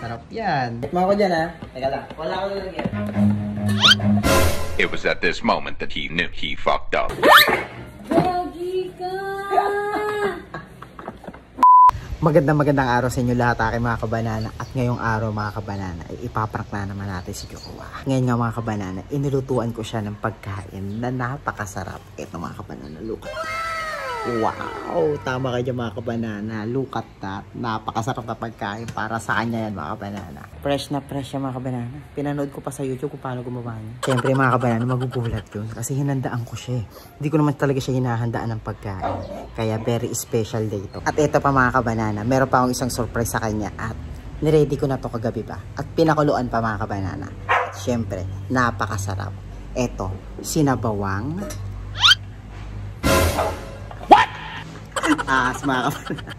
Sarap yan. Tikman ko dyan ha. Teka lang. Wala ko lalagyan. It was at this moment that he knew he fucked up. Gagi ka! Magandang araw sa inyo lahat aking mga kabanana. At ngayong araw mga kabanana, ipaprank na naman natin si Jowa. Ngayon nga mga kabanana, inilutuan ko siya ng pagkain na napakasarap. Ito mga kabanana, look at that. Wow! Tama kayo mga kabanana. Look at that. Napakasarap na pagkain para sa kanya yan mga kabanana. Fresh na fresh yan mga kabanana. Pinanood ko pa sa YouTube kung paano gumawa niya. Siyempre mga kabanana, magugulat yun. Kasi hinandaan ko siya. Hindi ko naman talaga siya hinahandaan ng pagkain. Kaya very special day ito. At ito pa mga kabanana, meron pa akong isang surprise sa kanya. At niready ko na to kagabi pa. At pinakuluan pa mga kabanana. At siyempre, napakasarap. Ito, sinabawang ahas mga kabanana.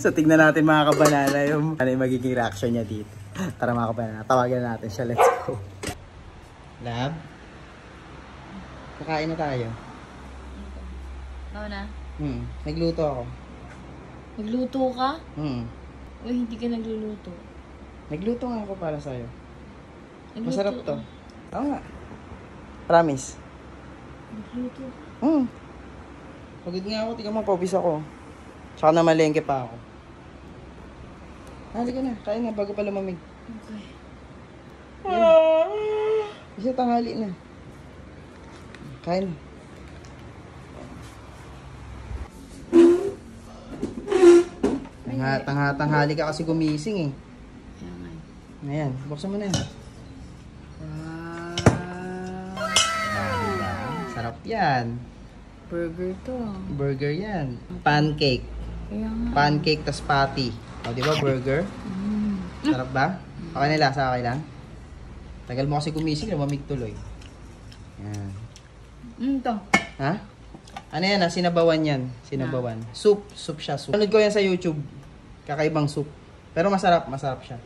So tignan natin mga kabanana yung ano yung magiging reaction niya dito. Tara mga kabanana, tawagan natin siya. Let's go. Lab? Kakain na tayo. Oo na. Nagluto ako. Nagluto ka? Uy, hindi ka nagluluto. Nagluto nga ako para sa'yo. Nagluto Masarap to. ka? Oo nga. Promise. Nagluto ka? Pagod nga ako, tingnan mo, pawis ako. Tsaka na malengke pa ako. Halika na, kain nga bago pa lumamig. Okay. Isa tanghali na. Kain. Tanghali ka kasi gumising eh. Kaya nga. Ayan, buksan mo na yan. Diba? Sarap yan. Burger to. Burger yan. Pancake. Kaya nga. Pancake tas patty. O, di ba burger? Sarap ba? Okay na lasa, okay lang? Tagal mo kasi gumising, lumamig tuloy. Yan. Ito. Ha? Ano yan ha? Sinabawan yan. Sinabawan. Soup. Soup siya. Soup. Nanood ko yan sa YouTube. Kakaibang soup. Pero masarap. Masarap siya.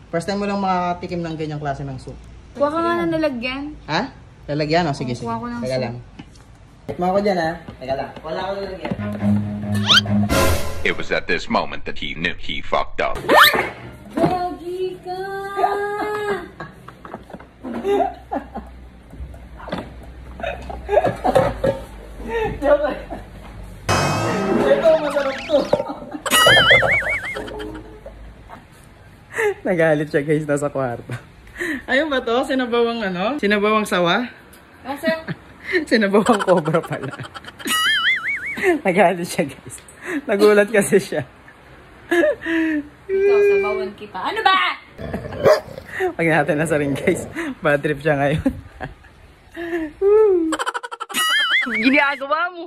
First time mo lang makatikim ng ganyang klase ng soup. Kuha ka nga na nalagyan. Ha? Lalagyan? O, sige, sige. Kuha ko ng Teka soup. lang. Tikman ko dyan ha. Teka lang. Wala ko lalagyan. It was at this moment that he knew he fucked up. Gagi ka! Joke. Ito, masarap to. Nagalit siya guys, nasa kwarto. Ayun ba to? Sinabawang ano? Sinabawang sawa? Kasi, Sinabawang cobra pala. Nagalit siya guys. Nagulat kasi siya. ikaw, sabawan kita. Ano ba? Pag natin nasa ring guys. Bad trip siya ngayon. Ginagawa mo.